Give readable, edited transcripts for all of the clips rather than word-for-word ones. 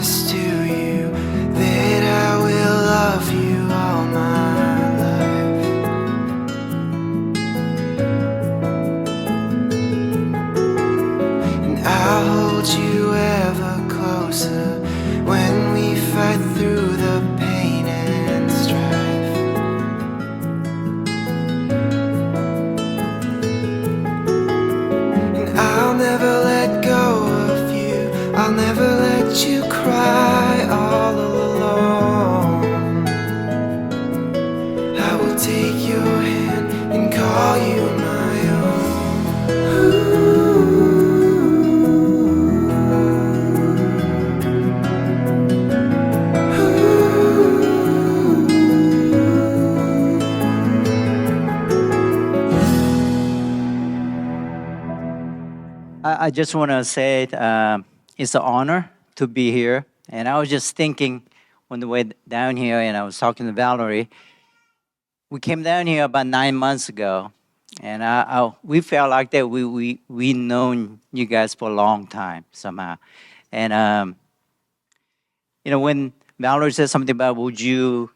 promise to you that I will love you all my life. And I'll hold you ever closer when we fight through the pain and strife. And I'll never let go of you, I'll never let you cry all alone. I will take your hand and call you my own. I just want to say it's an honor to be here. And I was just thinking on the way down here, and I was talking to Valerie. We came down here about 9 months ago, and we felt like that we known you guys for a long time somehow. And when Valerie said something about would you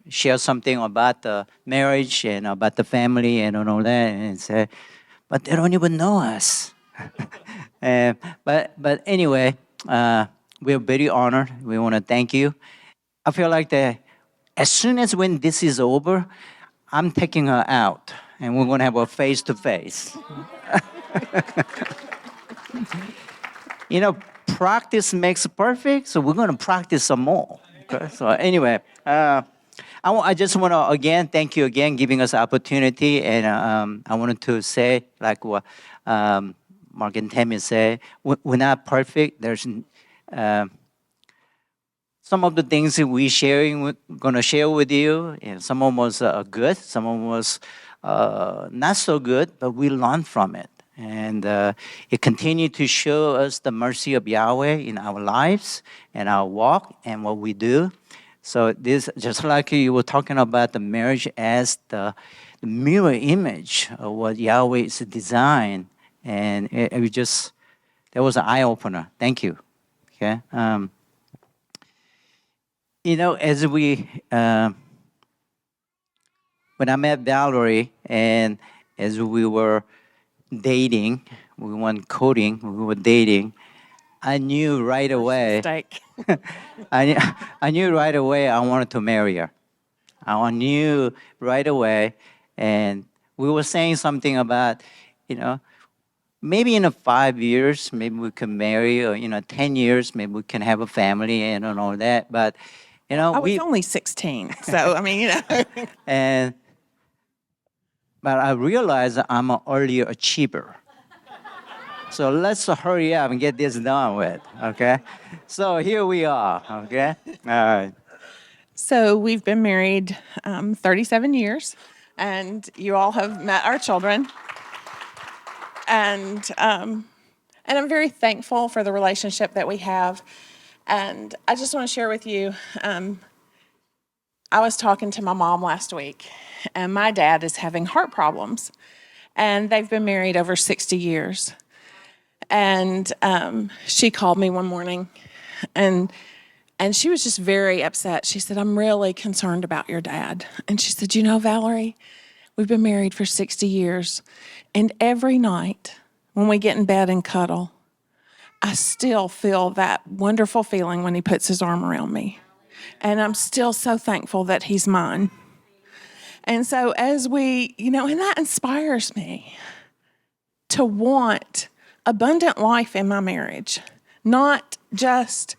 share something about the marriage and about the family and all that, and said, but they don't even know us. But anyway, we're very honored. We want to thank you. I feel like that as soon as when this is over, I'm taking her out, and we're going to have a face-to-face. Practice makes perfect, so we're going to practice some more. Okay? So anyway, I just want to, again, thank you again, giving us the opportunity. And I wanted to say, like what Mark and Tammy say, we're not perfect. There's some of the things that we're going to share with you. And some of them was good, some of them was not so good, but we learned from it. And it continued to show us the mercy of Yahweh in our lives and our walk and what we do. So this, just like you were talking about the marriage as the mirror image of what Yahweh is designed, and that was an eye opener. Thank you. Okay. As when I met Valerie and as we were dating, we weren't courting, we were dating. I knew right away. I knew right away I wanted to marry her. I knew right away, and we were saying something about, maybe in 5 years, maybe we can marry, or 10 years, maybe we can have a family and all that. But I was only 16, so But I realized that I'm an early achiever. So let's hurry up and get this done with, okay? So here we are, okay? All right. So we've been married 37 years, and you all have met our children. And I'm very thankful for the relationship that we have. And I just want to share with you, I was talking to my mom last week, and my dad is having heart problems. And they've been married over 60 years. And she called me one morning, and she was just very upset. She said, I'm really concerned about your dad. And she said, Valerie, we've been married for 60 years, and every night when we get in bed and cuddle, I still feel that wonderful feeling when he puts his arm around me. And I'm still so thankful that he's mine. And so as we, and that inspires me to want abundant life in my marriage, not just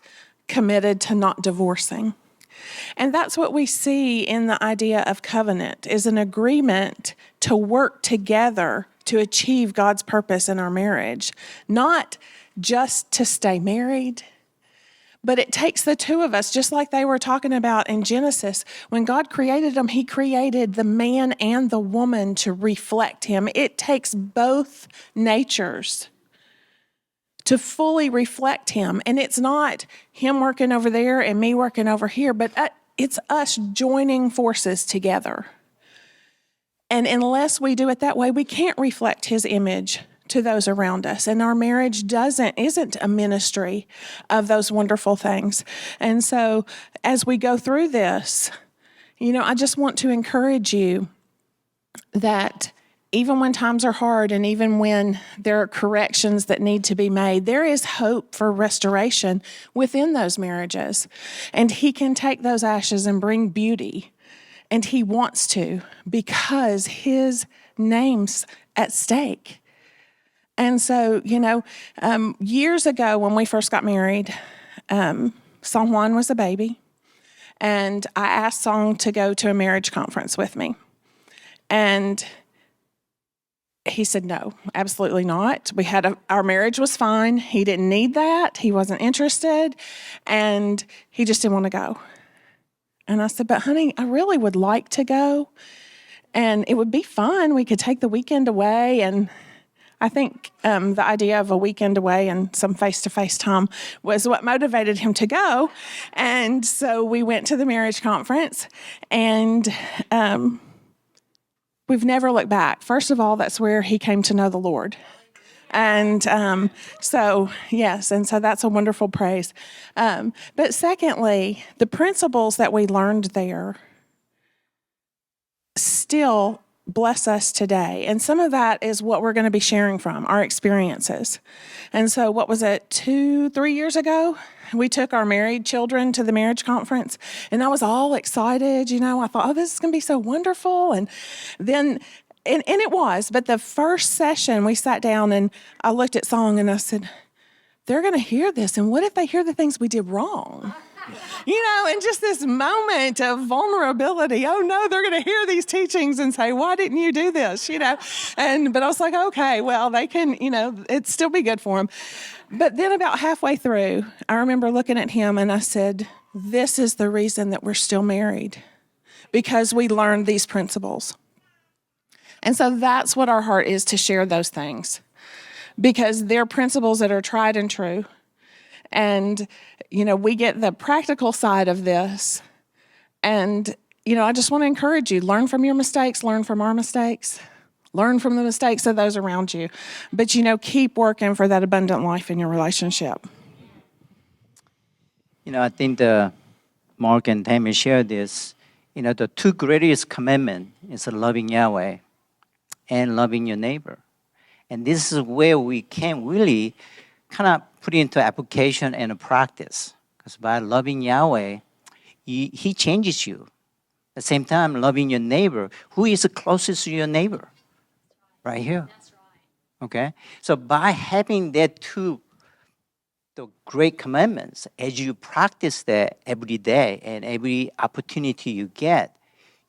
committed to not divorcing. And that's what we see in the idea of covenant, is an agreement to work together to achieve God's purpose in our marriage, not just to stay married. But it takes the two of us, just like they were talking about in Genesis. When God created them, he created the man and the woman to reflect him. It takes both natures to fully reflect him. And it's not him working over there and me working over here, but it's us joining forces together. And unless we do it that way, we can't reflect his image to those around us. And our marriage isn't a ministry of those wonderful things. And so as we go through this, I just want to encourage you that even when times are hard and even when there are corrections that need to be made, there is hope for restoration within those marriages. And He can take those ashes and bring beauty. And He wants to, because His name's at stake. And so, years ago when we first got married, Song Juan was a baby. And I asked Song to go to a marriage conference with me. And he said, no, absolutely not. Our marriage was fine. He didn't need that. He wasn't interested. And he just didn't want to go. And I said, but honey, I really would like to go. And it would be fun. We could take the weekend away. And I think the idea of a weekend away and some face-to-face time was what motivated him to go. And so we went to the marriage conference, and we've never looked back. First of all, that's where he came to know the Lord. And so that's a wonderful praise. But secondly, the principles that we learned there still bless us today. And some of that is what we're going to be sharing from, our experiences. And so what was it, 2-3 years ago? We took our married children to the marriage conference, and I was all excited. I thought, oh, this is going to be so wonderful. And then, and it was, but the first session we sat down and I looked at Song and I said, they're going to hear this. And what if they hear the things we did wrong? And just this moment of vulnerability. Oh no, they're going to hear these teachings and say, why didn't you do this? But I was like, okay, well, they can, it'd still be good for them. But then about halfway through, I remember looking at him and I said, this is the reason that we're still married, because we learned these principles. And so that's what our heart is, to share those things, because they're principles that are tried and true. And, we get the practical side of this. And, I just want to encourage you, learn from your mistakes, learn from our mistakes, learn from the mistakes of those around you. But, keep working for that abundant life in your relationship. I think Mark and Tammy shared this. The two greatest commandments is loving Yahweh and loving your neighbor. And this is where we can really kind of put into application and practice. Because by loving Yahweh, He changes you. At the same time, loving your neighbor. Who is the closest to your neighbor? Right here. That's right. Okay? So by having that the great commandments, as you practice that every day and every opportunity you get,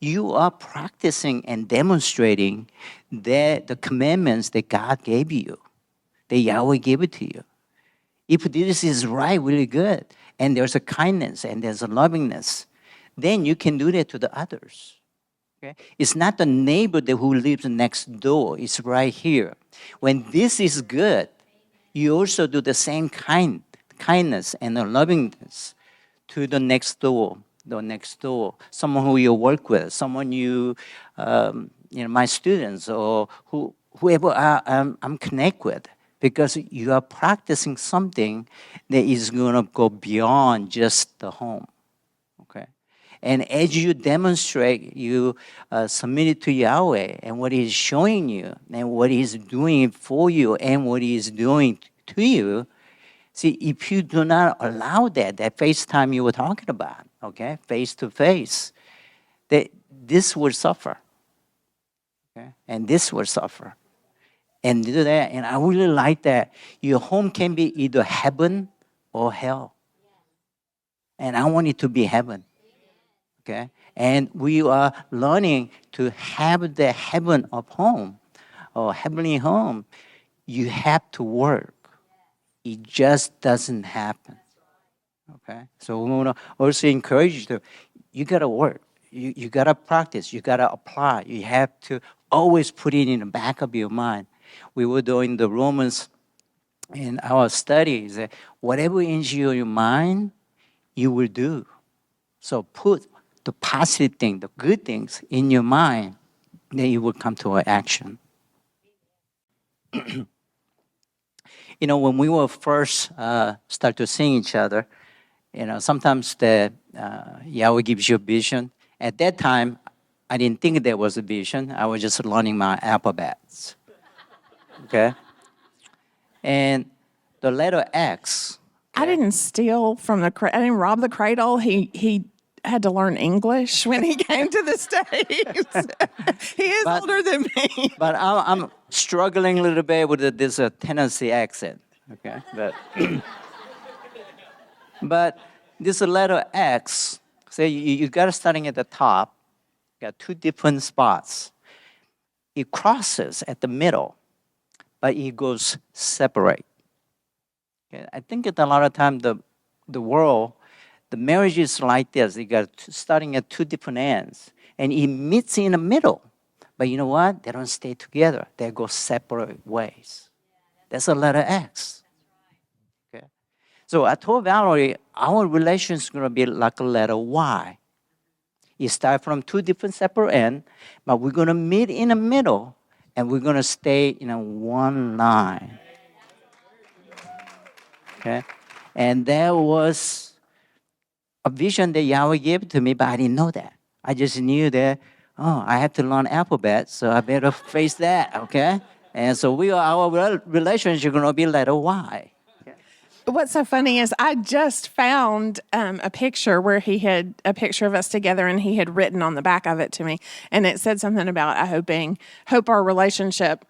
you are practicing and demonstrating that the commandments that God gave you, that Yahweh gave it to you. If this is right, really good, and there's a kindness and there's a lovingness, then you can do that to the others. Okay? It's not the neighbor who lives next door. It's right here. When this is good, you also do the same kindness and the lovingness to the next door, someone who you work with, someone my students or whoever I'm connect with. Because you are practicing something that is going to go beyond just the home, okay? And as you demonstrate, you submit it to Yahweh and what He's showing you and what He's doing for you and what He's doing to you. See, if you do not allow that FaceTime you were talking about, okay, face to face, that this will suffer, okay, and this will suffer. And do that. And I really like that. Your home can be either heaven or hell. And I want it to be heaven. Okay? And we are learning to have the heaven of home or heavenly home. You have to work. It just doesn't happen. Okay? So we want to also encourage you you got to work. You got to practice. You got to apply. You have to always put it in the back of your mind. We were doing the Romans in our studies. Whatever is in your mind, you will do. So put the positive thing, the good things in your mind, then you will come to an action. when we were first start to seeing each other, sometimes the Yahweh gives you a vision. At that time, I didn't think there was a vision. I was just learning my alphabets. Okay? And the letter X. I didn't steal from the I didn't rob the cradle. He had to learn English when he came to the States. He is older than me. But I'm struggling a little bit with this Tennessee accent. Okay? But this letter X, say you got to starting at the top, got two different spots. It crosses at the middle, but it goes separate. Okay? I think that a lot of time the world, the marriage is like this. You got starting at two different ends, and it meets in the middle. But you know what? They don't stay together. They go separate ways. That's a letter X. Okay. So I told Valerie, our relationship is going to be like a letter Y. You start from two different separate ends, but we're going to meet in the middle, and we're going to stay in a one line. Okay? And there was a vision that Yahweh gave to me, but I didn't know that. I just knew that, I have to learn alphabet, so I better face that, okay? And so our relationship is going to be letter Y. What's so funny is I just found a picture where he had a picture of us together, and he had written on the back of it to me, and it said something about hope our relationship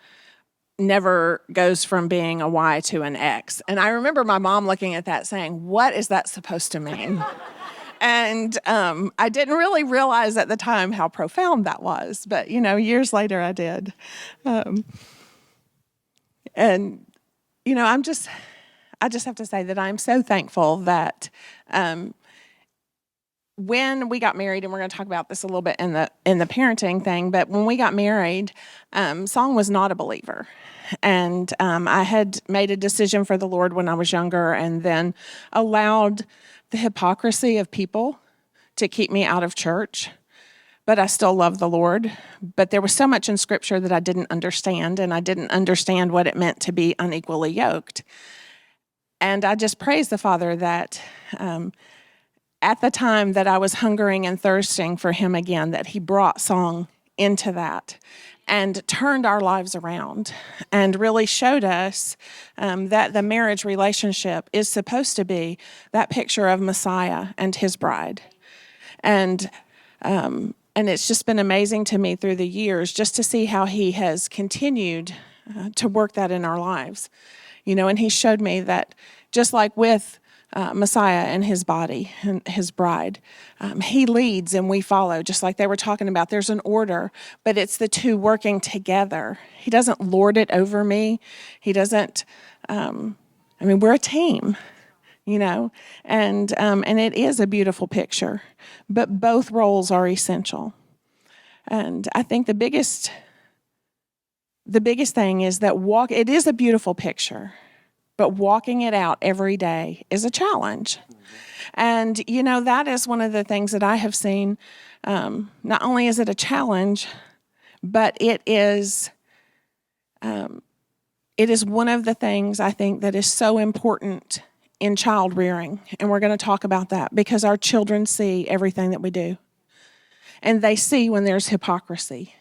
never goes from being a Y to an X. And I remember my mom looking at that saying, "What is that supposed to mean?" And I didn't really realize at the time how profound that was, but years later I did. And I just have to say that I'm so thankful that when we got married, and we're going to talk about this a little bit in the parenting thing, but when we got married, Song was not a believer. And I had made a decision for the Lord when I was younger, and then allowed the hypocrisy of people to keep me out of church. But I still love the Lord. But there was so much in Scripture that I didn't understand, and I didn't understand what it meant to be unequally yoked. And I just praise the Father that at the time that I was hungering and thirsting for Him again, that He brought Song into that and turned our lives around and really showed us that the marriage relationship is supposed to be that picture of Messiah and His bride. And it's just been amazing to me through the years just to see how He has continued to work that in our lives. And He showed me that just like with Messiah and His body and His bride, He leads and we follow, just like they were talking about. There's an order, but it's the two working together. He doesn't lord it over me. He doesn't, we're a team, and it is a beautiful picture, but both roles are essential. And I think the biggest thing is that it is a beautiful picture, but walking it out every day is a challenge. And, that is one of the things that I have seen. Not only is it a challenge, but it is one of the things I think that is so important in child rearing. And we're going to talk about that because our children see everything that we do. And they see when there's hypocrisy.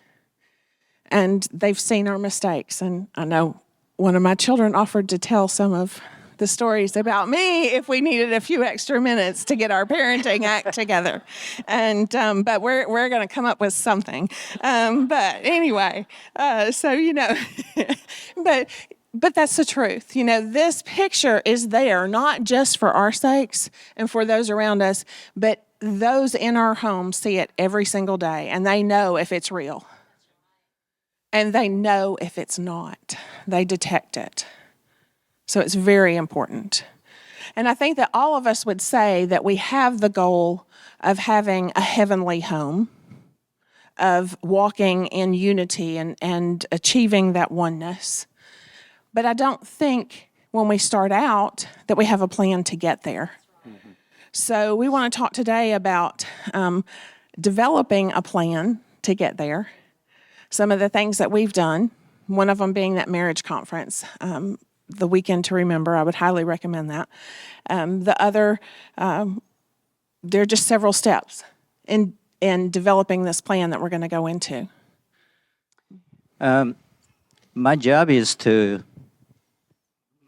And they've seen our mistakes. And I know one of my children offered to tell some of the stories about me if we needed a few extra minutes to get our parenting act together. And but we're going to come up with something. But anyway, but that's the truth. This picture is there not just for our sakes and for those around us, but those in our home see it every single day, and they know if it's real. And they know if it's not. They detect it. So it's very important. And I think that all of us would say that we have the goal of having a heavenly home, of walking in unity and achieving that oneness. But I don't think when we start out that we have a plan to get there. Mm-hmm. So we want to talk today about developing a plan to get there. Some of the things that we've done, one of them being that marriage conference. the Weekend to Remember. I would highly recommend that. The other, there are just several steps in developing this plan that we're going to go into. My job is to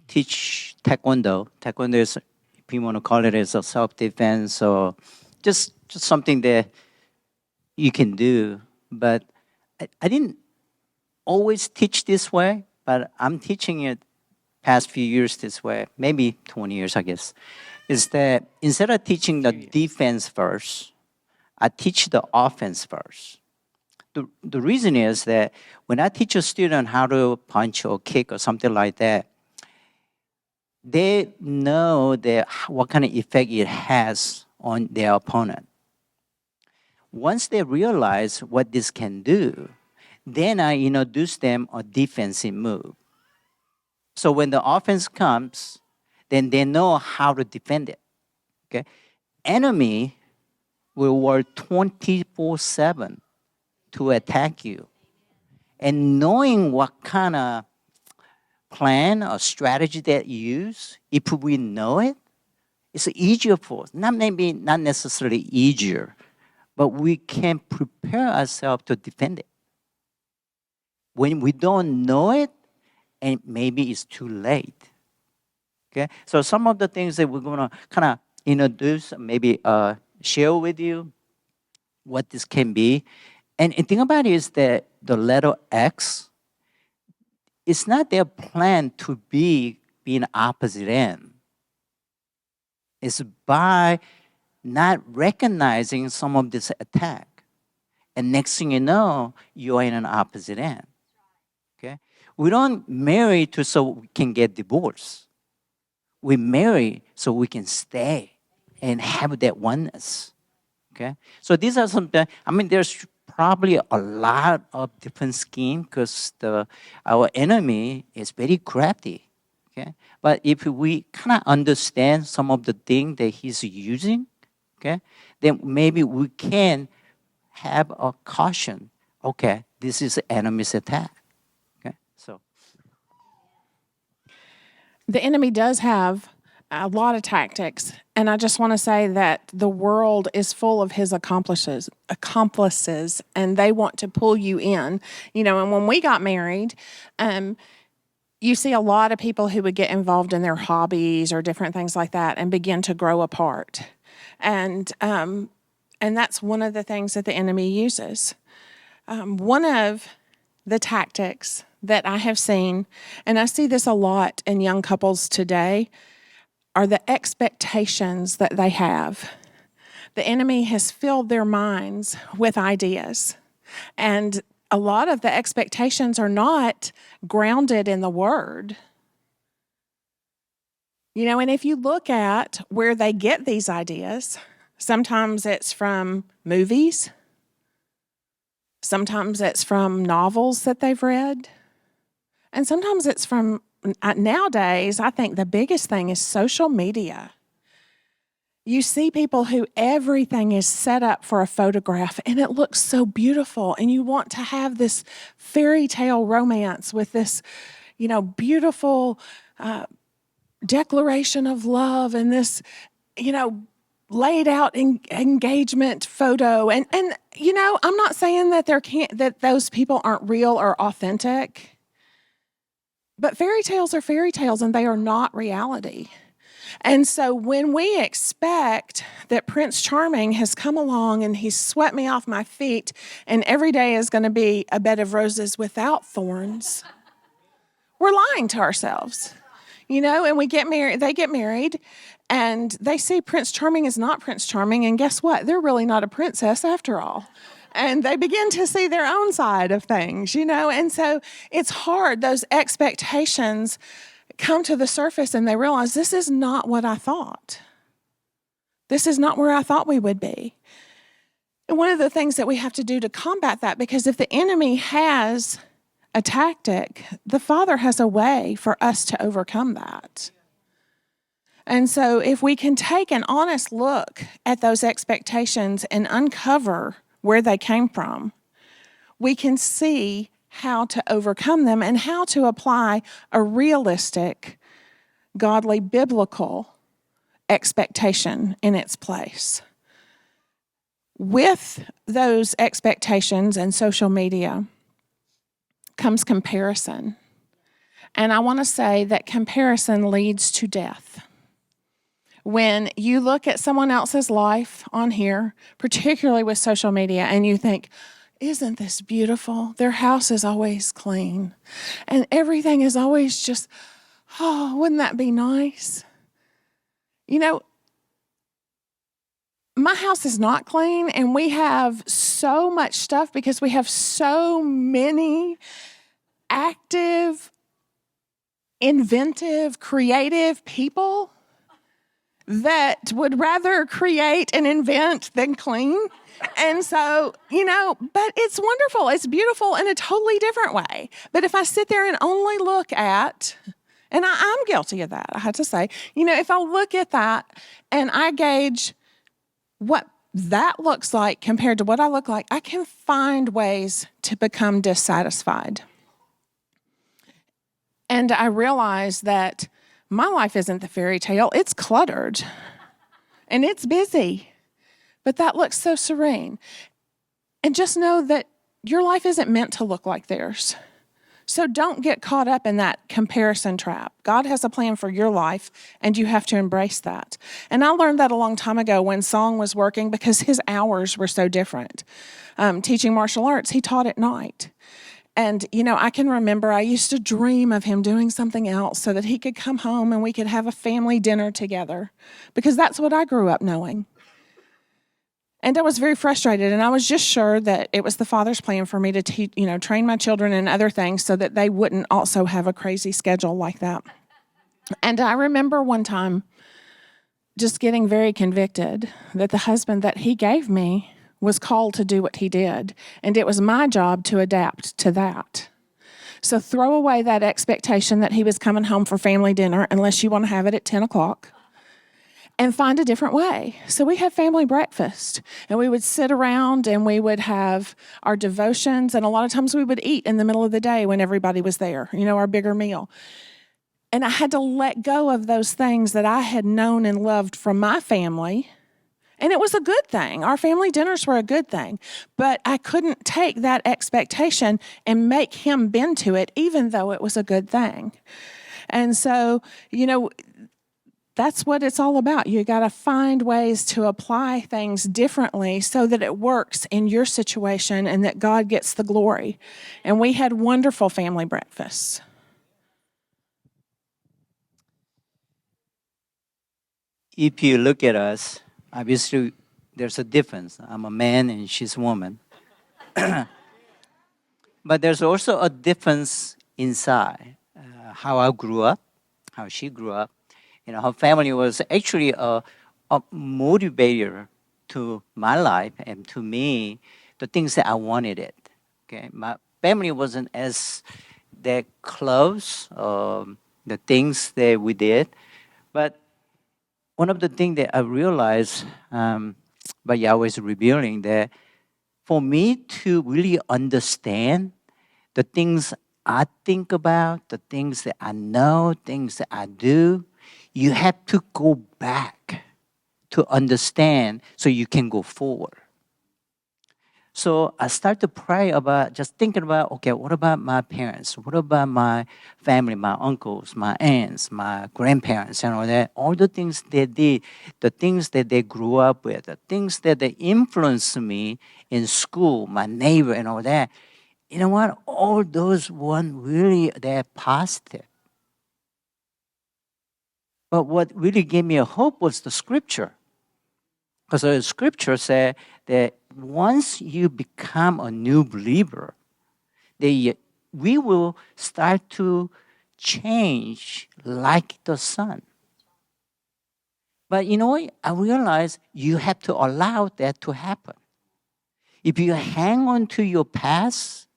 teach taekwondo. Taekwondo is, if you want to call it, as a self-defense or just something that you can do. But I didn't always teach this way, but I'm teaching it past few years this way, maybe 20 years, I guess, is that instead of teaching the defense first, I teach the offense first. The reason is that when I teach a student how to punch or kick or something like that, they know that what kind of effect it has on their opponent. Once they realize what this can do, then I introduce them a defensive move. So when the offense comes, then they know how to defend it. Okay? Enemy will work 24/7 to attack you. And knowing what kind of plan or strategy that you use, if we know it, it's easier for us. Not necessarily easier, but we can prepare ourselves to defend it. When we don't know it, and maybe it's too late. Okay? So some of the things that we're going to kind of introduce, maybe share with you what this can be. And the thing about it is that the letter X, it's not their plan to be in opposite end. It's by not recognizing some of this attack. And next thing you know, you're in an opposite end. Okay? We don't marry so we can get divorced. We marry so we can stay and have that oneness. Okay? So these are some, there's probably a lot of different schemes because our enemy is very crafty. Okay? But if we kind of understand some of the things that he's using, okay, then maybe we can have a caution. Okay, this is the enemy's attack. Okay, so The enemy does have a lot of tactics, and I just want to say that the world is full of his accomplices, and they want to pull you in. And when we got married, you see a lot of people who would get involved in their hobbies or different things like that and begin to grow apart. And that's one of the things that the enemy uses. One of the tactics that I have seen, and I see this a lot in young couples today, are the expectations that they have. The enemy has filled their minds with ideas, and a lot of the expectations are not grounded in the Word. And if you look at where they get these ideas, sometimes it's from movies, sometimes it's from novels that they've read, and sometimes it's from, nowadays, I think the biggest thing is social media. You see people who everything is set up for a photograph and it looks so beautiful, and you want to have this fairy tale romance with this, beautiful declaration of love and this, laid out engagement photo. And I'm not saying that that those people aren't real or authentic, but fairy tales are fairy tales and they are not reality. And so when we expect that Prince Charming has come along and he's swept me off my feet and every day is going to be a bed of roses without thorns, we're lying to ourselves. And we get married, they get married, and they see Prince Charming is not Prince Charming, and guess what? They're really not a princess after all. And they begin to see their own side of things, and so it's hard. Those expectations come to the surface and they realize this is not what I thought. This is not where I thought we would be. And one of the things that we have to do to combat that, because if the enemy has a tactic, the Father has a way for us to overcome that. And so if we can take an honest look at those expectations and uncover where they came from, we can see how to overcome them and how to apply a realistic, godly, biblical expectation in its place. With those expectations and social media comes comparison. And I want to say that comparison leads to death. When you look at someone else's life on here, particularly with social media, and you think, isn't this beautiful? Their house is always clean. And everything is always just, oh, wouldn't that be nice? You know, my house is not clean, and we have so much stuff because we have so many active, inventive, creative people that would rather create and invent than clean. And so, but it's wonderful. It's beautiful in a totally different way. But if I sit there and only look at, and I'm guilty of that, I have to say, if I look at that and I gauge what that looks like compared to what I look like, I can find ways to become dissatisfied. And I realize that my life isn't the fairy tale. It's cluttered and it's busy, but that looks so serene. And just know that your life isn't meant to look like theirs. So don't get caught up in that comparison trap. God has a plan for your life, and you have to embrace that. And I learned that a long time ago when Song was working because his hours were so different. Teaching martial arts, he taught at night. And, I can remember I used to dream of him doing something else so that he could come home and we could have a family dinner together, because that's what I grew up knowing. And I was very frustrated, and I was just sure that it was the Father's plan for me to train my children in other things so that they wouldn't also have a crazy schedule like that. And I remember one time just getting very convicted that the husband that he gave me was called to do what he did, and it was my job to adapt to that. So throw away that expectation that he was coming home for family dinner unless you want to have it at 10 o'clock. And find a different way. So we had family breakfast, and we would sit around and we would have our devotions, and a lot of times we would eat in the middle of the day when everybody was there, our bigger meal. And I had to let go of those things that I had known and loved from my family, and it was a good thing. Our family dinners were a good thing, but I couldn't take that expectation and make him bend to it, even though it was a good thing. And so, that's what it's all about. You got to find ways to apply things differently so that it works in your situation and that God gets the glory. And we had wonderful family breakfasts. If you look at us, obviously there's a difference. I'm a man and she's a woman. But there's also a difference inside. How I grew up, how she grew up. Her family was actually a motivator to my life and to me, the things that I wanted it. Okay, my family wasn't as that close, the things that we did, but one of the things that I realized by Yahweh's revealing that for me to really understand the things I think about, the things that I know, things that I do, you have to go back to understand so you can go forward. So I start to pray about just thinking about, okay, what about my parents? What about my family, my uncles, my aunts, my grandparents, and all that? All the things they did, the things that they grew up with, the things that they influenced me in school, my neighbor and all that. You know what? All those weren't really that positive. But what really gave me a hope was the scripture. Because the scripture said that once you become a new believer, we will start to change like the sun. But I realized you have to allow that to happen. If you hang on to your past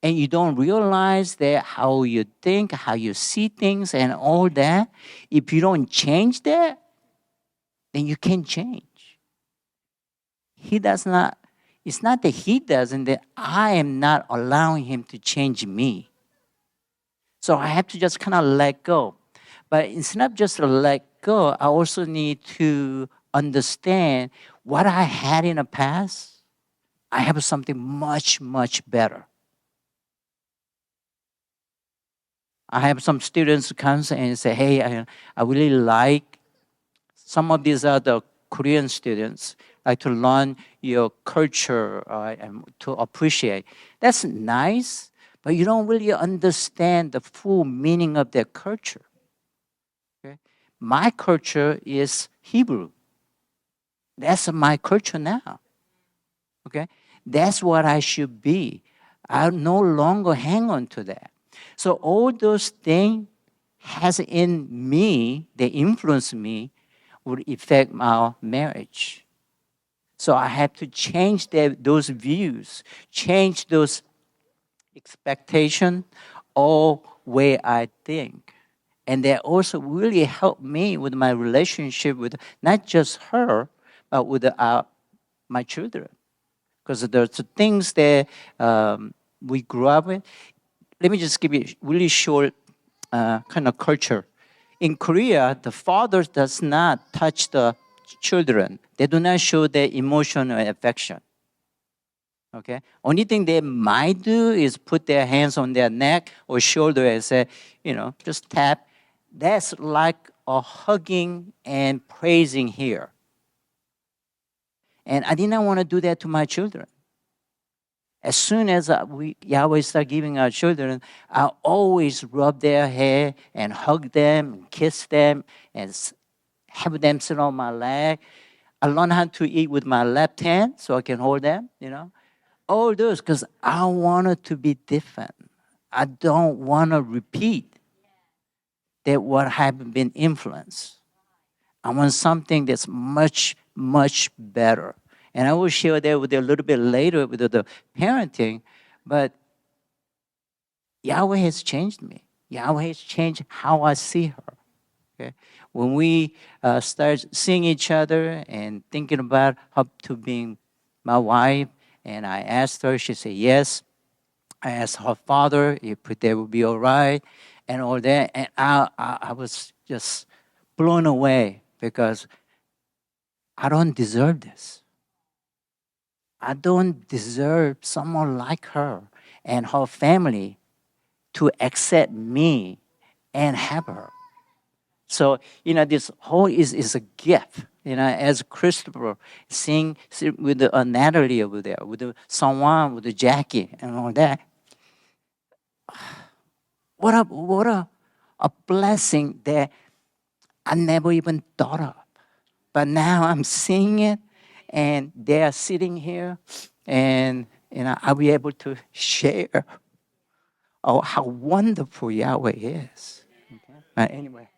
and you don't realize that how you think, how you see things and all that, if you don't change that, then you can't change. He does not, It's not that he doesn't, that I am not allowing him to change me. So I have to just kind of let go. But instead of just let go, I also need to understand what I had in the past. I have something much, much better. I have some students who come and say, hey, I really like, some of these are the Korean students, like to learn your culture and to appreciate. That's nice, but you don't really understand the full meaning of their culture. Okay? My culture is Hebrew. That's my culture now. Okay? That's what I should be. I no longer hang on to that. So all those things has in me, they influence me, would affect our marriage. So I have to change those views, change those expectations, or way I think. And that also really helped me with my relationship with not just her, but with my children. Because there's things that we grew up with. Let me just give you a really short kind of culture. In Korea, the father does not touch the children. They do not show their emotion or affection. Okay? Only thing they might do is put their hands on their neck or shoulder and say, just tap. That's like a hugging and praising here. And I did not want to do that to my children. As soon as Yahweh start giving our children, I always rub their hair and hug them and kiss them and have them sit on my leg. I learn how to eat with my left hand so I can hold them, All those because I want it to be different. I don't want to repeat that what have been influenced. I want something that's much, much better. And I will share that with you a little bit later with the parenting. But Yahweh has changed me. Yahweh has changed how I see her. Okay? When we start seeing each other and thinking about her to being my wife, and I asked her, she said yes. I asked her father if they would be all right and all that. And I was just blown away because I don't deserve this. I don't deserve someone like her and her family to accept me and have her. So, this whole is a gift. As Christopher sing with Natalie over there, with the Song, with the Jackie and all that. What a blessing that I never even thought of. But now I'm seeing it, and they are sitting here, and I'll be able to share how wonderful Yahweh is. Okay? Anyway.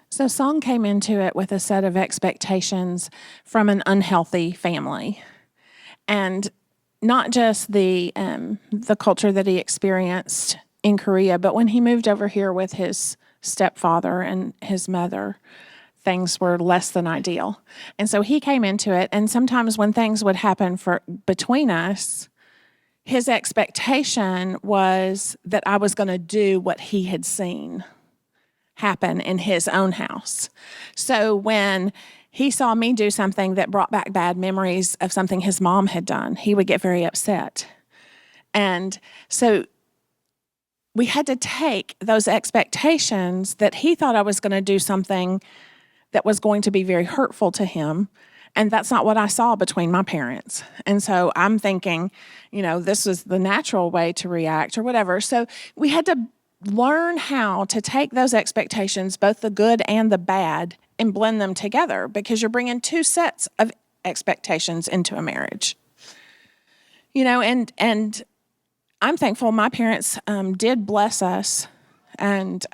So Song came into it with a set of expectations from an unhealthy family. And not just the culture that he experienced in Korea, but when he moved over here with his stepfather and his mother, things were less than ideal. And so he came into it, and sometimes when things would happen between us, his expectation was that I was going to do what he had seen happen in his own house. So when he saw me do something that brought back bad memories of something his mom had done, he would get very upset. And so we had to take those expectations that he thought I was going to do something that was going to be very hurtful to him. And that's not what I saw between my parents. And so I'm thinking, this was the natural way to react or whatever. So we had to learn how to take those expectations, both the good and the bad, and blend them together because you're bringing two sets of expectations into a marriage. And I'm thankful my parents did bless us, and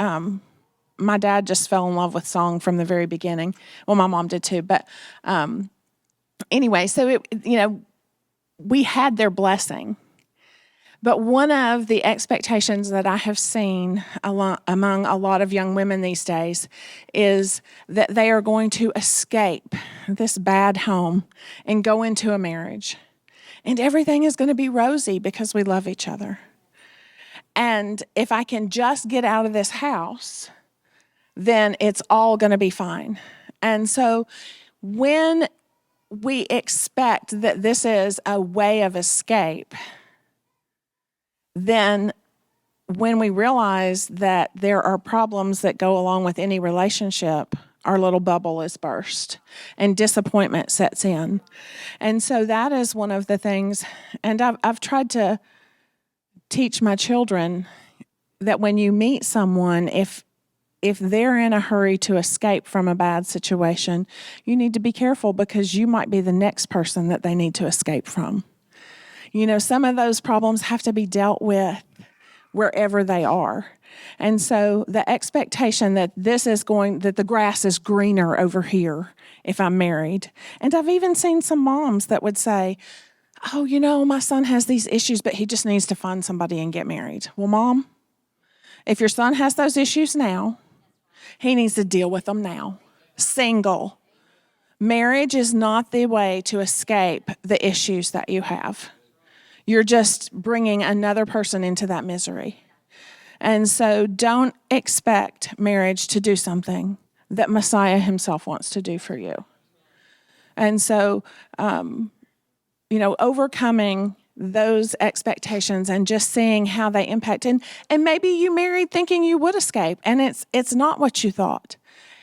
my dad just fell in love with Song from the very beginning. Well, my mom did too, but anyway, so we had their blessing. But one of the expectations that I have seen among a lot of young women these days is that they are going to escape this bad home and go into a marriage. And everything is going to be rosy because we love each other. And if I can just get out of this house, then it's all going to be fine. And so when we expect that this is a way of escape, then when we realize that there are problems that go along with any relationship, our little bubble is burst and disappointment sets in. And so that is one of the things, and I've tried to teach my children that when you meet someone, if they're in a hurry to escape from a bad situation, you need to be careful because you might be the next person that they need to escape from. You know, some of those problems have to be dealt with wherever they are. And so the expectation that that the grass is greener over here if I'm married. And I've even seen some moms that would say, oh, you know, my son has these issues, but he just needs to find somebody and get married. Well, Mom, if your son has those issues now, he needs to deal with them now. Single. Marriage is not the way to escape the issues that you have. You're just bringing another person into that misery. And so don't expect marriage to do something that Messiah himself wants to do for you. And so, overcoming those expectations and just seeing how they impact. And maybe you married thinking you would escape, and it's not what you thought.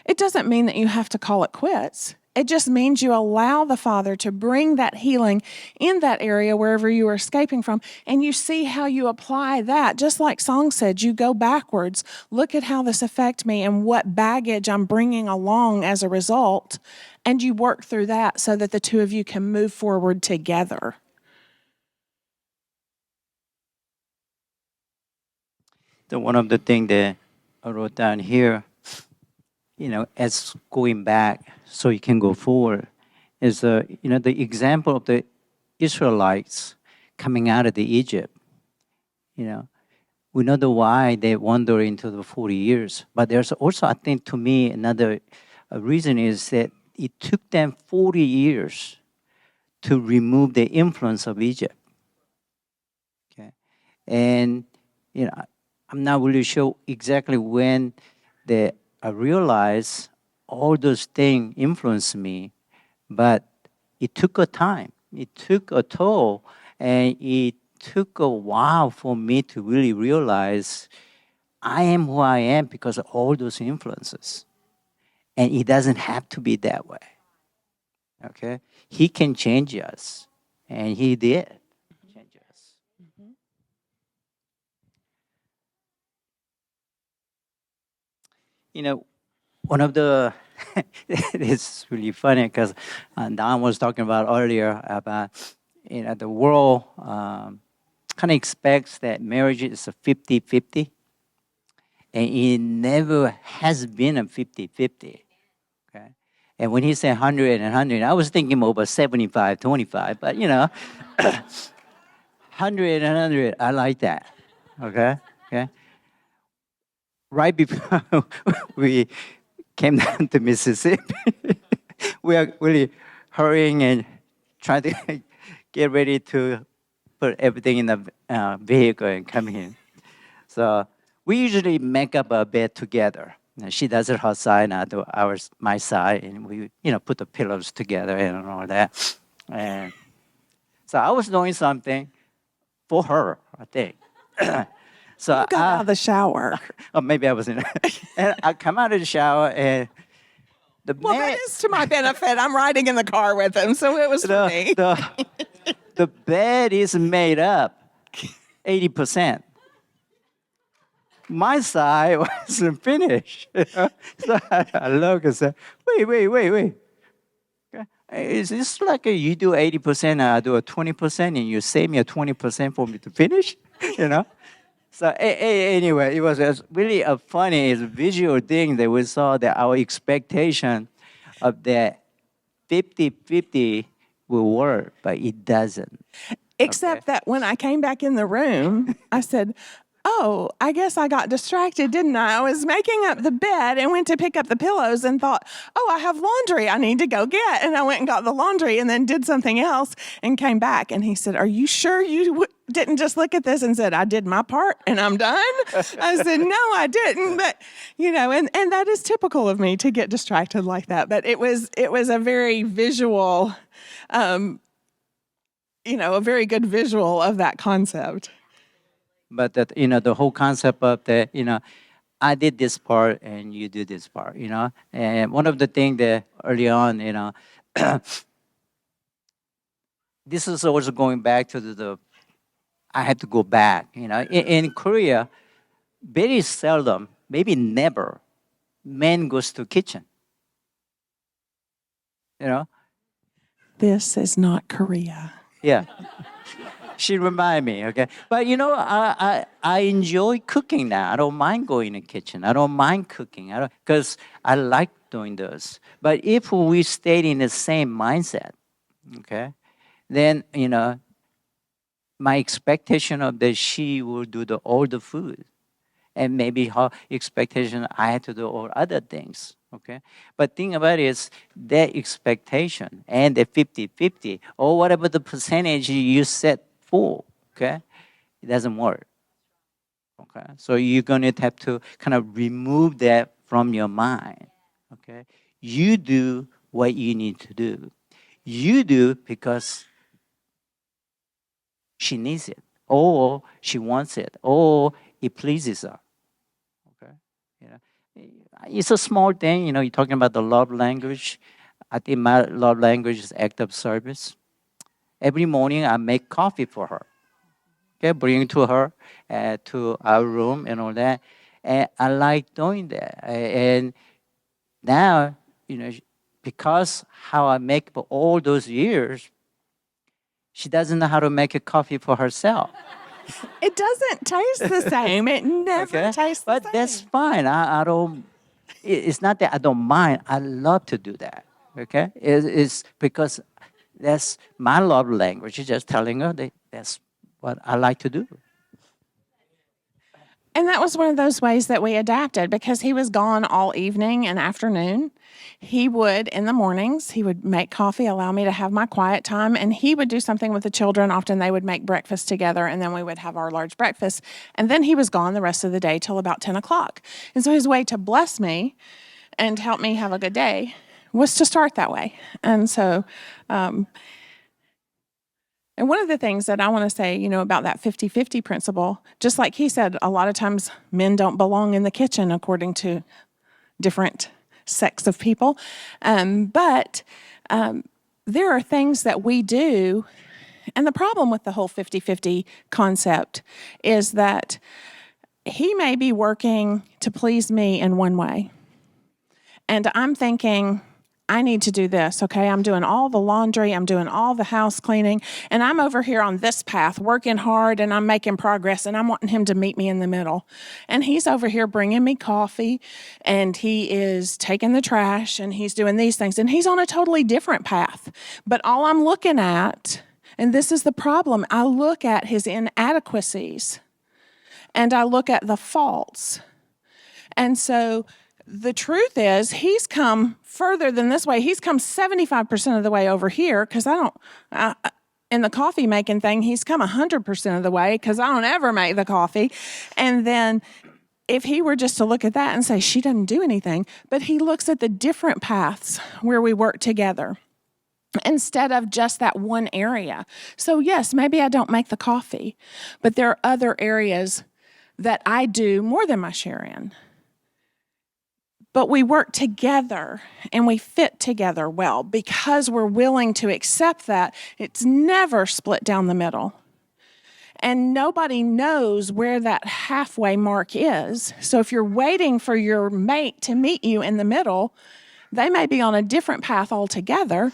It doesn't mean that you have to call it quits. It just means you allow the Father to bring that healing in that area wherever you are escaping from, and you see how you apply that. Just like Song said, you go backwards. Look at how this affects me and what baggage I'm bringing along as a result, and you work through that so that the two of you can move forward together. One of the things that I wrote down here, as going back so you can go forward, is the example of the Israelites coming out of the Egypt. We know the why they wander into the 40 years, but there's also, I think, to me, another reason is that it took them 40 years to remove the influence of Egypt. Okay, and I'm not really sure exactly when I realized all those things influenced me, but it took a time. It took a toll, and it took a while for me to really realize I am who I am because of all those influences. And it doesn't have to be that way. Okay? He can change us, and he did change us. One of the it's really funny because Don was talking about earlier about the world kind of expects that marriage is a 50-50, and it never has been a 50-50. Okay, and when he said 100 and 100, I was thinking more about 75-25, but 100 and 100, I like that. Okay. Right before we came down to Mississippi, we are really hurrying and trying to get ready to put everything in the vehicle and come in. So we usually make up a bed together. She does it her side, and I do my side, and we put the pillows together and all that. And so I was doing something for her, I think. So You got out of the shower. Or maybe I was in. And I come out of the shower, and Well, that is to my benefit. I'm riding in the car with him, so it was for me. The bed is made up 80%. My side wasn't finished. So I look and say, wait. Is this like you do 80% and I do a 20% and you save me a 20% for me to finish? So anyway, it was really a funny visual thing that we saw that our expectation of that 50-50 will work, but it doesn't. Except that when I came back in the room, I said, oh, I guess I got distracted, didn't I? I was making up the bed and went to pick up the pillows and thought, oh, I have laundry I need to go get. And I went and got the laundry and then did something else and came back. And he said, are you sure you didn't just look at this and said, I did my part and I'm done? I said, no, I didn't. But, and that is typical of me to get distracted like that. But it was a very visual, a very good visual of that concept. But that, the whole concept of that, I did this part and you do this part, And one of the things that early on, this is also going back to the I had to go back, In Korea, very seldom, maybe never, man goes to kitchen, This is not Korea. Yeah. She reminded me, okay? But I enjoy cooking now. I don't mind going in the kitchen. I don't mind cooking. Because I like doing those. But if we stayed in the same mindset, okay, then my expectation of that she will do all the food, and maybe her expectation I had to do all other things. Okay, but thing about it is that expectation and the 50-50 or whatever the percentage you set for, okay, it doesn't work. Okay, so you're gonna have to kind of remove that from your mind. Okay, you do what you need to do. You do because she needs it, or she wants it, or it pleases her. Okay, it's a small thing. You're talking about the love language. I think my love language is act of service. Every morning I make coffee for her. Okay, bring it to her to our room and all that. And I like doing that. And now, because how I make for all those years, she doesn't know how to make a coffee for herself. It doesn't taste the same. It never tastes the same. But that's fine. I don't. It's not that I don't mind. I love to do that. Okay, it's because that's my love language. It's just telling her that that's what I like to do. And that was one of those ways that we adapted because he was gone all evening and afternoon. He would, in the mornings, he would make coffee, allow me to have my quiet time, and he would do something with the children. Often they would make breakfast together, and then we would have our large breakfast. And then he was gone the rest of the day till about 10 o'clock. And so his way to bless me and help me have a good day was to start that way. And so, and one of the things that I want to say, about that 50-50 principle, just like he said, a lot of times men don't belong in the kitchen according to different sects of people. But there are things that we do, and the problem with the whole 50-50 concept is that he may be working to please me in one way, and I'm thinking, I need to do this, okay? I'm doing all the laundry, I'm doing all the house cleaning, and I'm over here on this path working hard and I'm making progress and I'm wanting him to meet me in the middle. And he's over here bringing me coffee and he is taking the trash and he's doing these things and he's on a totally different path. But all I'm looking at, and this is the problem, I look at his inadequacies and I look at the faults. And so the truth is, he's come further than this way. He's come 75% of the way over here because in the coffee making thing, he's come 100% of the way because I don't ever make the coffee. And then if he were just to look at that and say, she doesn't do anything, but he looks at the different paths where we work together instead of just that one area. So yes, maybe I don't make the coffee, but there are other areas that I do more than my share in. But we work together and we fit together well because we're willing to accept that it's never split down the middle. And nobody knows where that halfway mark is. So if you're waiting for your mate to meet you in the middle, they may be on a different path altogether,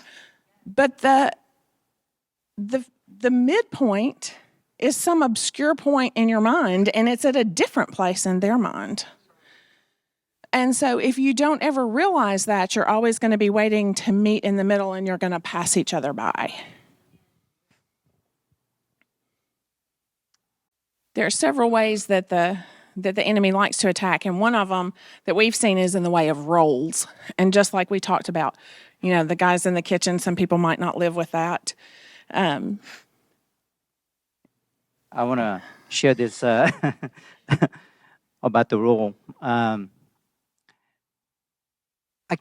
but the midpoint is some obscure point in your mind and it's at a different place in their mind. And so if you don't ever realize that, you're always going to be waiting to meet in the middle and you're going to pass each other by. there are several ways that the enemy likes to attack, and one of them that we've seen is in the way of roles. And just like we talked about, the guys in the kitchen, some people might not live with that. I want to share this about the role. I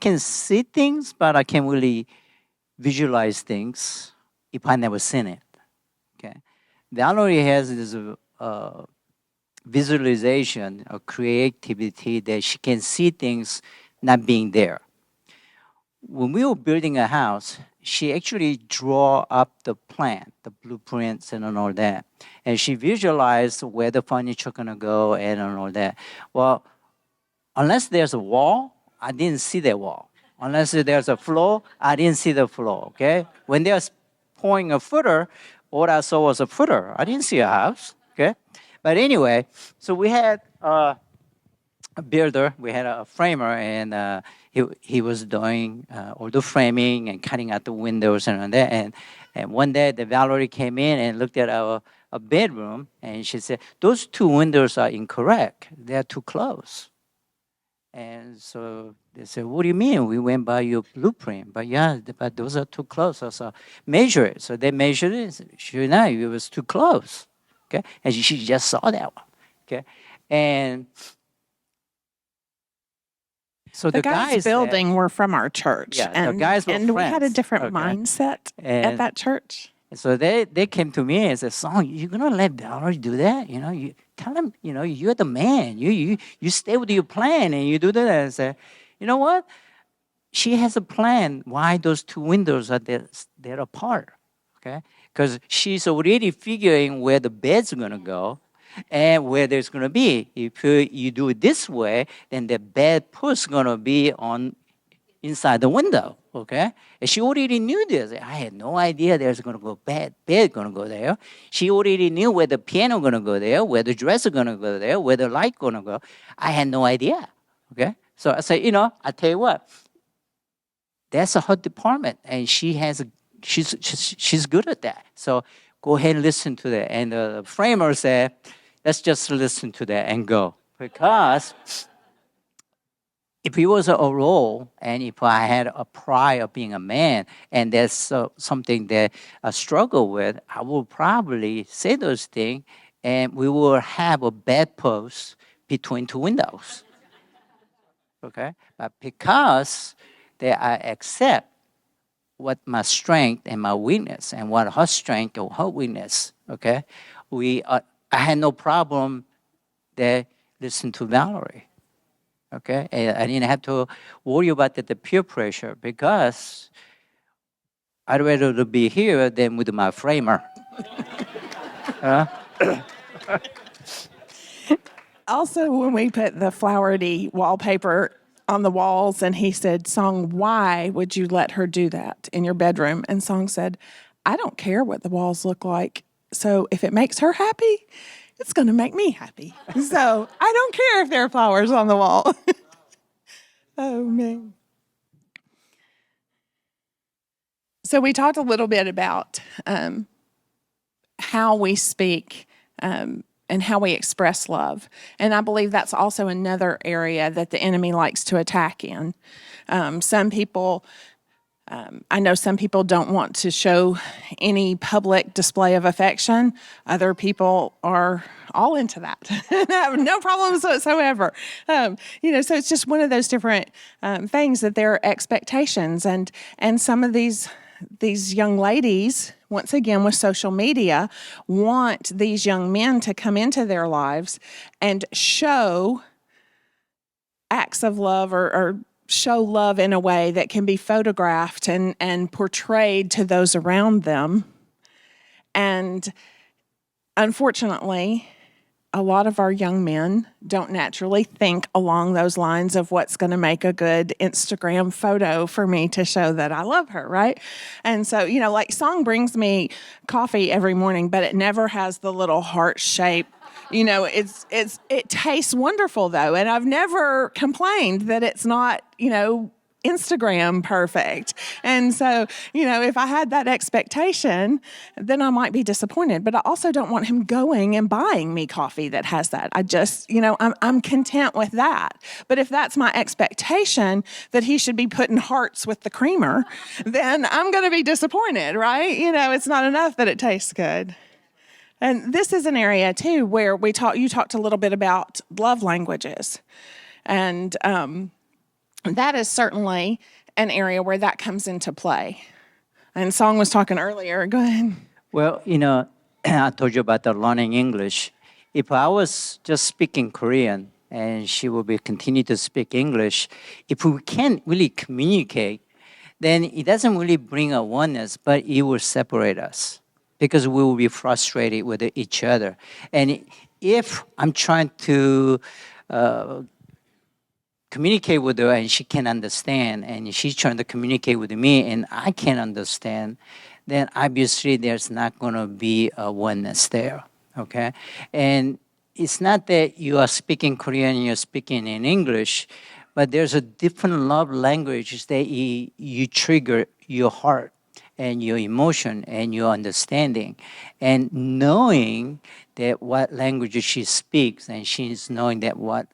can see things, but I can't really visualize things if I never seen it. Okay, Valerie has this visualization or creativity that she can see things not being there. When we were building a house, she actually draw up the plan, the blueprints and all that. And she visualized where the furniture gonna go and all that. Well, unless there's a wall, I didn't see that wall. Unless there's a floor, I didn't see the floor, okay? When they're pouring a footer, all I saw was a footer. I didn't see a house, okay? But anyway, so we had a builder, we had a framer, and he was doing all the framing and cutting out the windows and all that. And one day, the Valerie came in and looked at our bedroom, and she said, "Those two windows are incorrect. They are too close." And so they said, "What do you mean? We went by your blueprint." But yeah, but those are too close. So measure it. So they measured it. Sure enough, it was too close. Okay, and she just saw that one. Okay, and so The guys building were from our church. Yeah, and, the guys were and we had a friends. different Okay. mindset at that church. So they came to me and said, "Song, you're gonna let Valerie do that? You tell him, you're the man. You stay with your plan and you do that." And I said, "You know what? She has a plan why those two windows are they're apart, okay? Because she's already figuring where the bed's gonna go and where there's gonna be. If you do it this way, then the bed push gonna be on inside the window, okay? And she already knew this. I had no idea there's gonna go bed gonna go there. She already knew where the piano gonna go there, where the dresser gonna go there, where the light gonna go. I had no idea, okay? So I said, I tell you what, that's her department, and she's good at that. So go ahead and listen to that. And the framer said, let's just listen to that and go. Because if it was a role, and if I had a pride of being a man, and that's something that I struggle with, I will probably say those things, and we will have a bedpost between two windows. Okay? But because that I accept what my strength and my weakness, and what her strength or her weakness, okay? I had no problem that listen to Valerie. Okay, and I didn't have to worry about the peer pressure, because I'd rather be here than with my framer. Also, when we put the flowery wallpaper on the walls, and he said, "Song, why would you let her do that in your bedroom?" And Song said, "I don't care what the walls look like. So if it makes her happy, it's going to make me happy. So I don't care if there are flowers on the wall." Oh, man. So we talked a little bit about how we speak and how we express love. And I believe that's also another area that the enemy likes to attack in. Some people... I know some people don't want to show any public display of affection. Other people are all into that. Have no problems whatsoever. So it's just one of those different things, that there are expectations. And some of these young ladies, once again with social media, want these young men to come into their lives and show acts of love or show love in a way that can be photographed and portrayed to those around them. And unfortunately, a lot of our young men don't naturally think along those lines of what's going to make a good Instagram photo for me to show that I love her, right? And so, like Song brings me coffee every morning, but it never has the little heart shape. It tastes wonderful though, and I've never complained that it's not, Instagram perfect. And so, if I had that expectation, then I might be disappointed. But I also don't want him going and buying me coffee that has that. I just, I'm content with that. But if that's my expectation that he should be putting hearts with the creamer, then I'm going to be disappointed, right? It's not enough that it tastes good. And this is an area, too, where you talked a little bit about love languages. And that is certainly an area where that comes into play. And Song was talking earlier. Go ahead. Well, I told you about the learning English. If I was just speaking Korean and she will be continue to speak English, if we can't really communicate, then it doesn't really bring a oneness, but it will separate us because we will be frustrated with each other. And if I'm trying to communicate with her and she can understand, and she's trying to communicate with me and I can't understand, then obviously there's not going to be a oneness there, okay? And it's not that you are speaking Korean and you're speaking in English, but there's a different love language that you trigger your heart and your emotion and your understanding. And knowing that what language she speaks and she's knowing that what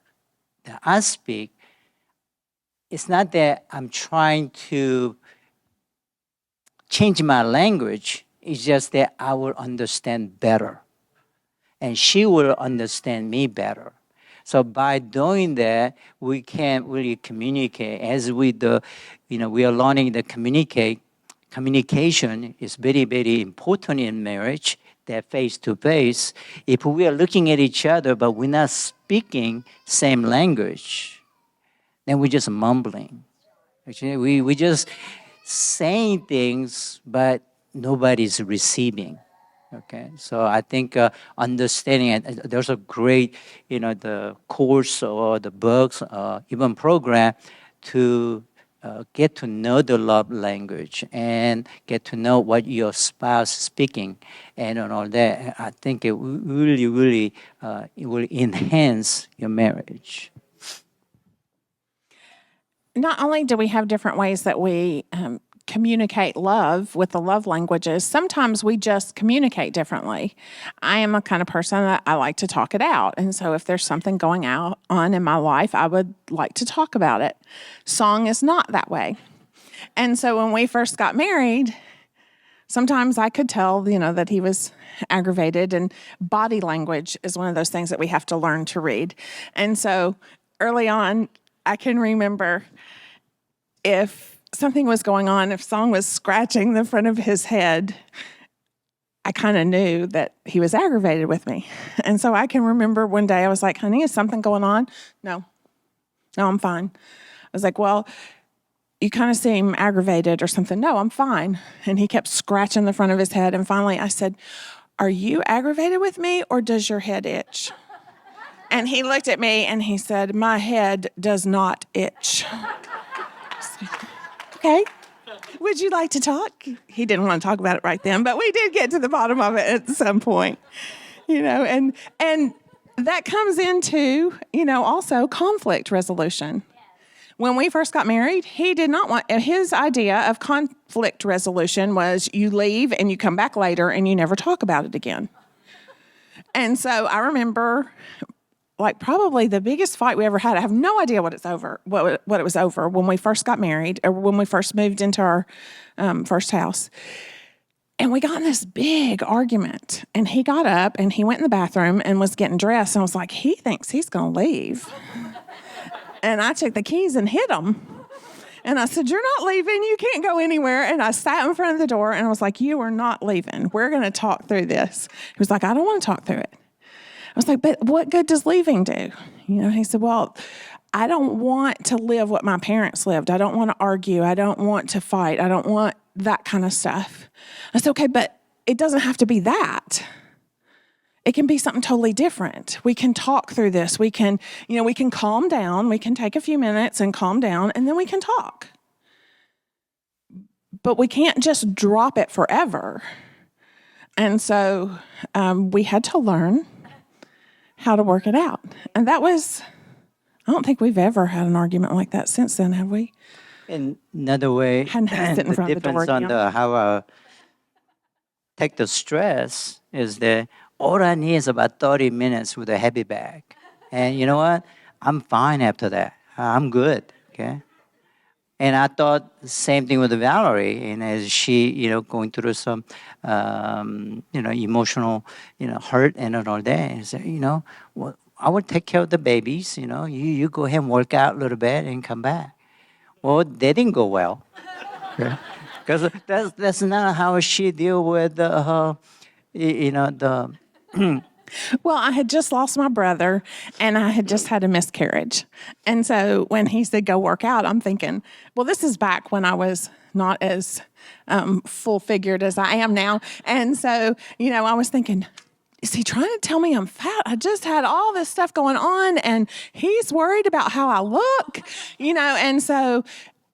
that I speak, it's not that I'm trying to change my language. It's just that I will understand better. And she will understand me better. So by doing that, we can really communicate. As we we are learning to communicate. Communication is very, very important in marriage, that face-to-face. If we are looking at each other, but we're not speaking same language, then we're just mumbling. Actually, we just saying things, but nobody's receiving. Okay, so I think understanding it. There's a great, the course or the books, even program to get to know the love language and get to know what your spouse is speaking and all that. I think it really, really it will enhance your marriage. Not only do we have different ways that we communicate love with the love languages, sometimes we just communicate differently. I am a kind of person that I like to talk it out. And so if there's something going on in my life, I would like to talk about it. Song is not that way. And so when we first got married, sometimes I could tell, that he was aggravated, and body language is one of those things that we have to learn to read. And so early on, I can remember if something was going on, if Song was scratching the front of his head, I kind of knew that he was aggravated with me. And so I can remember one day I was like, honey, is something going on? No, I'm fine. I was like, well, you kind of seem aggravated or something. No, I'm fine. And he kept scratching the front of his head. And finally I said, are you aggravated with me or does your head itch? And he looked at me and he said, my head does not itch. Okay. Would you like to talk? He didn't want to talk about it right then, but we did get to the bottom of it at some point, and that comes into, also conflict resolution. When we first got married, he did not want, his idea of conflict resolution was you leave and you come back later and you never talk about it again. And so I remember, probably the biggest fight we ever had. I have no idea what it was over when we first got married or when we first moved into our first house. And we got in this big argument. And he got up and he went in the bathroom and was getting dressed. And I was like, he thinks he's going to leave. And I took the keys and hid him. And I said, you're not leaving. You can't go anywhere. And I sat in front of the door and I was like, you are not leaving. We're going to talk through this. He was like, I don't want to talk through it. I was like, but what good does leaving do? He said, well, I don't want to live what my parents lived. I don't want to argue. I don't want to fight. I don't want that kind of stuff. I said, okay, but it doesn't have to be that. It can be something totally different. We can talk through this. We can calm down. We can take a few minutes and calm down, and then we can talk. But we can't just drop it forever. And so we had to learn how to work it out. And that was, I don't think we've ever had an argument like that since then, have we? In another way, Hadn't had to sit in the front of the door difference on again. how take the stress is that all I need is about 30 minutes with a heavy bag. And you know what? I'm fine after that. I'm good. Okay. And I thought the same thing with Valerie, and as she, going through some, emotional, hurt and all that, and say, well, I will take care of the babies. You go ahead and work out a little bit and come back. Well, they didn't go well, because that's not how she deal with the. Well, I had just lost my brother and I had just had a miscarriage. And so when he said go work out, I'm thinking, well, this is back when I was not as full figured as I am now. And so, I was thinking, is he trying to tell me I'm fat? I just had all this stuff going on and he's worried about how I look, and so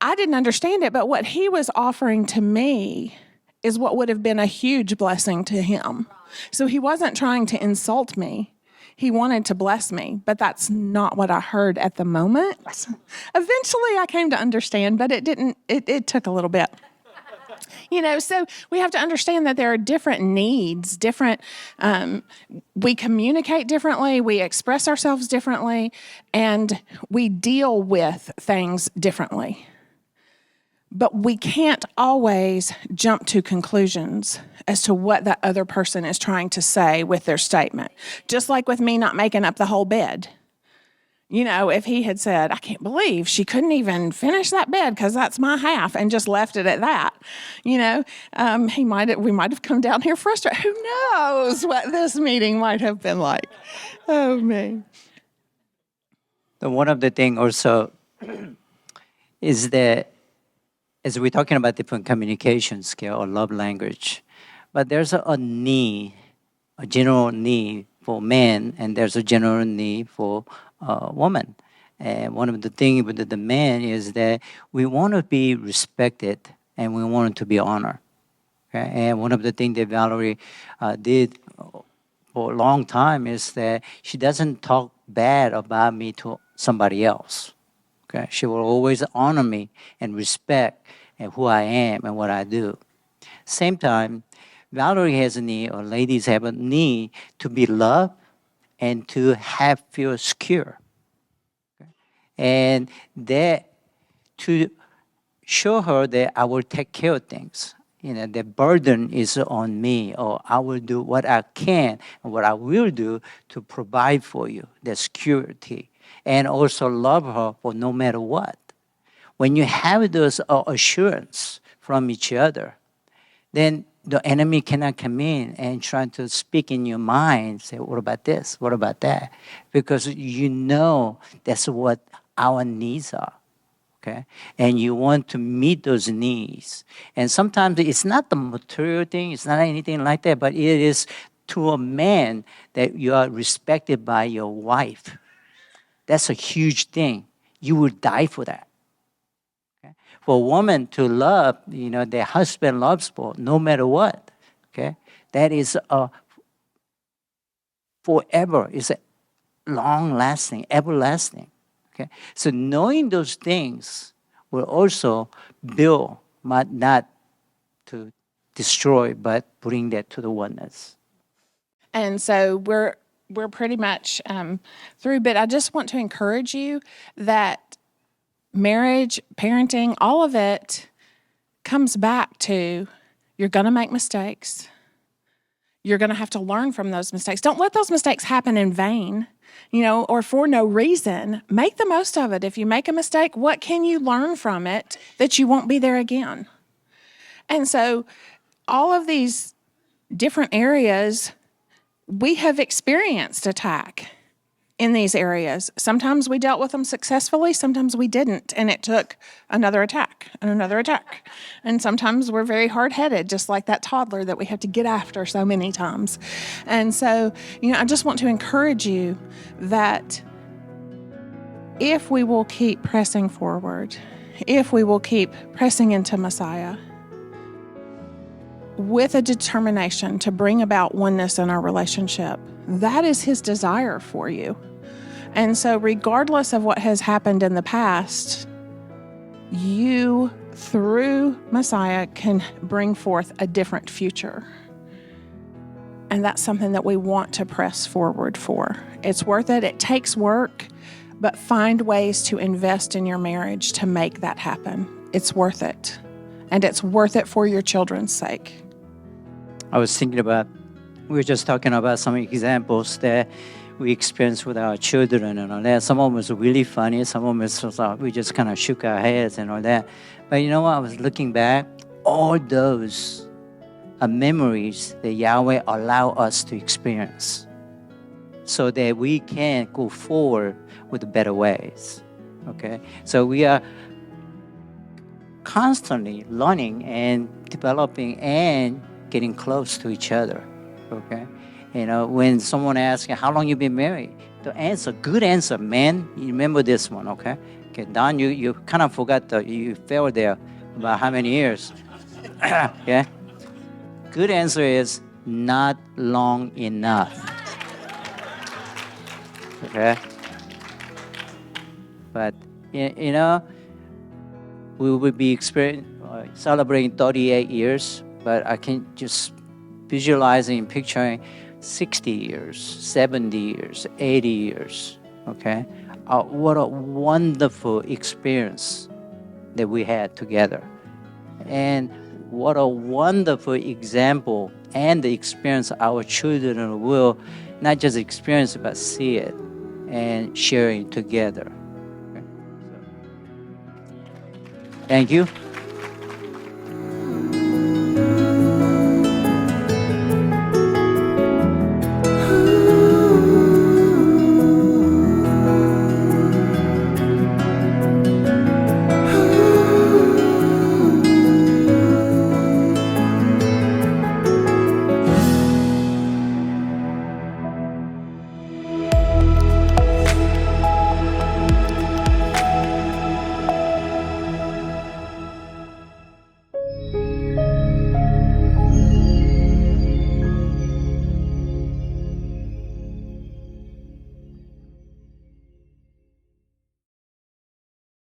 I didn't understand it. But what he was offering to me is what would have been a huge blessing to him. So he wasn't trying to insult me. He wanted to bless me, but that's not what I heard at the moment. Eventually I came to understand, but it took a little bit. So we have to understand that there are different needs, we communicate differently, we express ourselves differently, and we deal with things differently. But we can't always jump to conclusions as to what that other person is trying to say with their statement. Just like with me not making up the whole bed. If he had said, I can't believe she couldn't even finish that bed because that's my half, and just left it at that, we might have come down here frustrated. Who knows what this meeting might have been like? Oh, man. One of the things also is that as we're talking about different communication skill or love language, but there's a need, a general need for men, and there's a general need for women. And one of the things with the man is that we want to be respected and we want to be honored. Okay? And one of the things that Valerie did for a long time is that she doesn't talk bad about me to somebody else. Okay? She will always honor me and respect and who I am and what I do. Same time, Valerie has a need, or ladies have a need to be loved and to feel secure. Okay? And that to show her that I will take care of things. The burden is on me, or I will do what I can and what I will do to provide for you, the security, and also love her for no matter what. When you have those assurance from each other, then the enemy cannot come in and try to speak in your mind, say, what about this? What about that? Because that's what our needs are. Okay? And you want to meet those needs. And sometimes it's not the material thing, it's not anything like that, but it is to a man that you are respected by your wife. That's a huge thing. You will die for that. Okay? For a woman to love, their husband loves for no matter what. Okay? That is forever. It's long-lasting, everlasting. Okay? So knowing those things will also build, not to destroy, but bring that to the oneness. And so we're pretty much through, but I just want to encourage you that marriage, parenting, all of it comes back to you're going to make mistakes. You're going to have to learn from those mistakes. Don't let those mistakes happen in vain, or for no reason. Make the most of it. If you make a mistake, what can you learn from it that you won't be there again? And so all of these different areas, we have experienced attack in these areas. Sometimes we dealt with them successfully, sometimes we didn't, and it took another attack and another attack. And sometimes we're very hard-headed, just like that toddler that we have to get after so many times. And so, I just want to encourage you that if we will keep pressing forward, if we will keep pressing into Messiah, with a determination to bring about oneness in our relationship, that is His desire for you. And so regardless of what has happened in the past, you, through Messiah, can bring forth a different future. And that's something that we want to press forward for. It's worth it. It takes work, but find ways to invest in your marriage to make that happen. It's worth it. And it's worth it for your children's sake. I was thinking about, we were just talking about some examples that we experienced with our children and all that. Some of them was really funny. Some of them was we just kind of shook our heads and all that. But you know what? I was looking back. All those are memories that Yahweh allow us to experience so that we can go forward with better ways. Okay? So we are constantly learning and developing and getting close to each other. Okay? You know, when someone asks you, how long you been married? The answer, good answer, man. You remember this one, okay? Okay, Don, you kind of forgot you fell there about how many years? Yeah? Good answer is not long enough. Okay? But, you know, we will be celebrating 38 years, but I can just visualizing, picturing 60 years, 70 years, 80 years, okay? What a wonderful experience that we had together. And what a wonderful example and the experience our children will not just experience, but see it and sharing together. Okay? So, thank you.